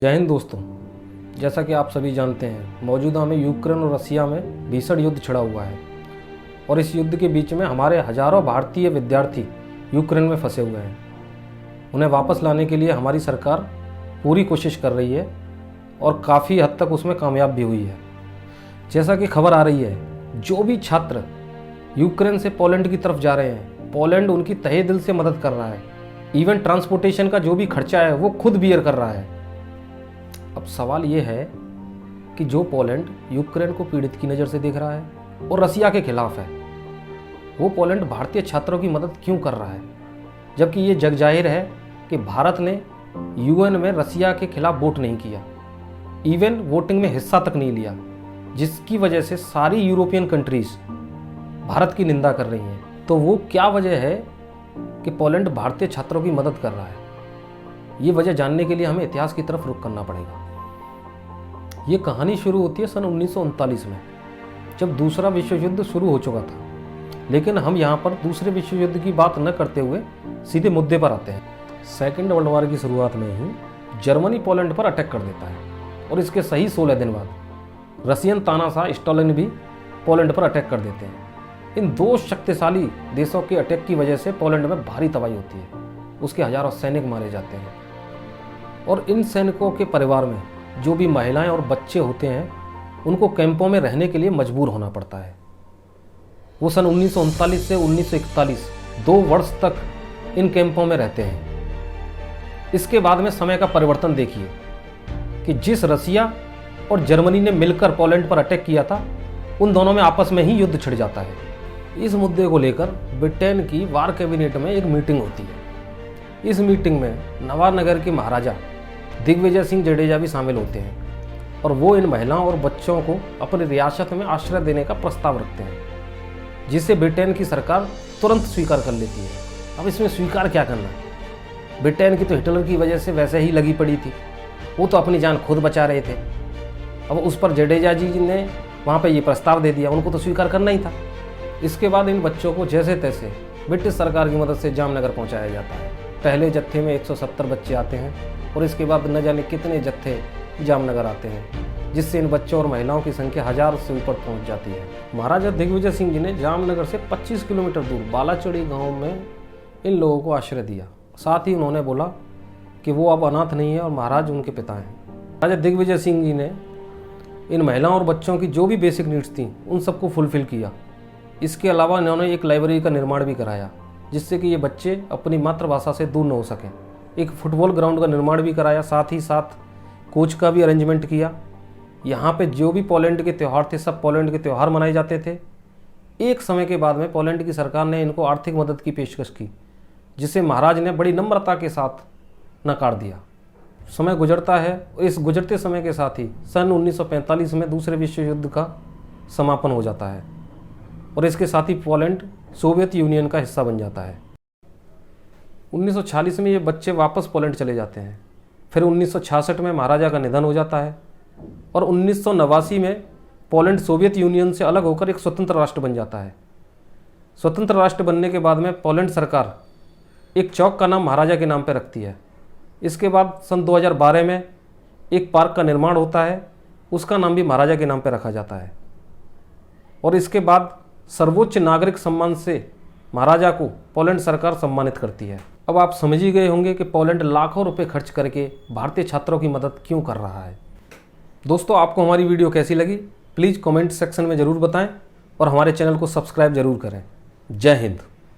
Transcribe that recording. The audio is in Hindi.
जय हिंद दोस्तों। जैसा कि आप सभी जानते हैं, मौजूदा में यूक्रेन और रसिया में भीषण युद्ध छिड़ा हुआ है और इस युद्ध के बीच में हमारे हजारों भारतीय विद्यार्थी यूक्रेन में फंसे हुए हैं। उन्हें वापस लाने के लिए हमारी सरकार पूरी कोशिश कर रही है और काफ़ी हद तक उसमें कामयाब भी हुई है। जैसा कि खबर आ रही है, जो भी छात्र यूक्रेन से पोलैंड की तरफ जा रहे हैं, पोलैंड उनकी तहे दिल से मदद कर रहा है। इवन ट्रांसपोर्टेशन का जो भी खर्चा है वो खुद बियर कर रहा है। अब सवाल ये है कि जो पोलैंड यूक्रेन को पीड़ित की नज़र से देख रहा है और रसिया के खिलाफ है, वो पोलैंड भारतीय छात्रों की मदद क्यों कर रहा है, जबकि ये जग जाहिर है कि भारत ने यूएन में रसिया के खिलाफ वोट नहीं किया, इवन वोटिंग में हिस्सा तक नहीं लिया, जिसकी वजह से सारी यूरोपियन कंट्रीज भारत की निंदा कर रही हैं। तो वो क्या वजह है कि पोलैंड भारतीय छात्रों की मदद कर रहा है? ये वजह जानने के लिए हमें इतिहास की तरफ रुख करना पड़ेगा। ये कहानी शुरू होती है सन 1939 में, जब दूसरा विश्व युद्ध शुरू हो चुका था। लेकिन हम यहाँ पर दूसरे विश्व युद्ध की बात न करते हुए सीधे मुद्दे पर आते हैं। सेकेंड वर्ल्ड वॉर की शुरुआत में ही जर्मनी पोलैंड पर अटैक कर देता है और इसके सही 16 दिन बाद रसियन तानाशाह स्टालिन भी पोलैंड पर अटैक कर देते हैं। इन दो शक्तिशाली देशों के अटैक की वजह से पोलैंड में भारी तबाही होती है, उसके हजारों सैनिक मारे जाते हैं और इन सैनिकों के परिवार में जो भी महिलाएं और बच्चे होते हैं, उनको कैंपों में रहने के लिए मजबूर होना पड़ता है। वो सन 1939 से 1941 2 वर्ष तक इन कैंपों में रहते हैं। इसके बाद में समय का परिवर्तन देखिए कि जिस रसिया और जर्मनी ने मिलकर पोलैंड पर अटैक किया था, उन दोनों में आपस में ही युद्ध छिड़ जाता है। इस मुद्दे को लेकर ब्रिटेन की वार कैबिनेट में एक मीटिंग होती है। इस मीटिंग में नवानगर के महाराजा दिग्विजय सिंह जडेजा भी शामिल होते हैं और वो इन महिलाओं और बच्चों को अपनी रियासत में आश्रय देने का प्रस्ताव रखते हैं, जिसे ब्रिटेन की सरकार तुरंत स्वीकार कर लेती है। अब इसमें स्वीकार क्या करना, ब्रिटेन की तो हिटलर की वजह से वैसे ही लगी पड़ी थी, वो तो अपनी जान खुद बचा रहे थे। अब उस पर जडेजा जी ने वहाँ पर ये प्रस्ताव दे दिया, उनको तो स्वीकार करना ही था। इसके बाद इन बच्चों को जैसे तैसे ब्रिटिश सरकार की मदद से जामनगर पहुँचाया जाता है। पहले जत्थे में 170 बच्चे आते हैं और इसके बाद न जाने कितने जत्थे जामनगर आते हैं, जिससे इन बच्चों और महिलाओं की संख्या 1000 से ऊपर पहुंच जाती है। महाराजा दिग्विजय सिंह जी ने जामनगर से 25 किलोमीटर दूर बालाचड़ी गांव में इन लोगों को आश्रय दिया। साथ ही उन्होंने बोला कि वो अब अनाथ नहीं है और महाराज उनके पिता हैं। राजा दिग्विजय सिंह जी ने इन महिलाओं और बच्चों की जो भी बेसिक नीड्स थी, उन सबको फुलफिल किया। इसके अलावा इन्होंने एक लाइब्रेरी का निर्माण भी कराया, जिससे कि ये बच्चे अपनी मातृभाषा से दूर न हो सकें। एक फुटबॉल ग्राउंड का निर्माण भी कराया, साथ ही साथ कोच का भी अरेंजमेंट किया। यहाँ पे जो भी पोलैंड के त्यौहार थे, सब पोलैंड के त्यौहार मनाए जाते थे। एक समय के बाद में पोलैंड की सरकार ने इनको आर्थिक मदद की पेशकश की, जिसे महाराज ने बड़ी नम्रता के साथ नकार दिया। समय गुजरता है और इस गुजरते समय के साथ ही सन 1945 में दूसरे विश्व युद्ध का समापन हो जाता है और इसके साथ ही पोलैंड सोवियत यूनियन का हिस्सा बन जाता है। 1946 में ये बच्चे वापस पोलैंड चले जाते हैं। फिर 1966 में महाराजा का निधन हो जाता है और 1989 में पोलैंड सोवियत यूनियन से अलग होकर एक स्वतंत्र राष्ट्र बन जाता है। स्वतंत्र राष्ट्र बनने के बाद में पोलैंड सरकार एक चौक का नाम महाराजा के नाम पर रखती है। इसके बाद सन 2012 में एक पार्क का निर्माण होता है, उसका नाम भी महाराजा के नाम पर रखा जाता है। और इसके बाद सर्वोच्च नागरिक सम्मान से महाराजा को पोलैंड सरकार सम्मानित करती है। अब आप समझ ही गए होंगे कि पोलैंड लाखों रुपए खर्च करके भारतीय छात्रों की मदद क्यों कर रहा है। दोस्तों, आपको हमारी वीडियो कैसी लगी प्लीज़ कमेंट सेक्शन में ज़रूर बताएं और हमारे चैनल को सब्सक्राइब ज़रूर करें। जय हिंद।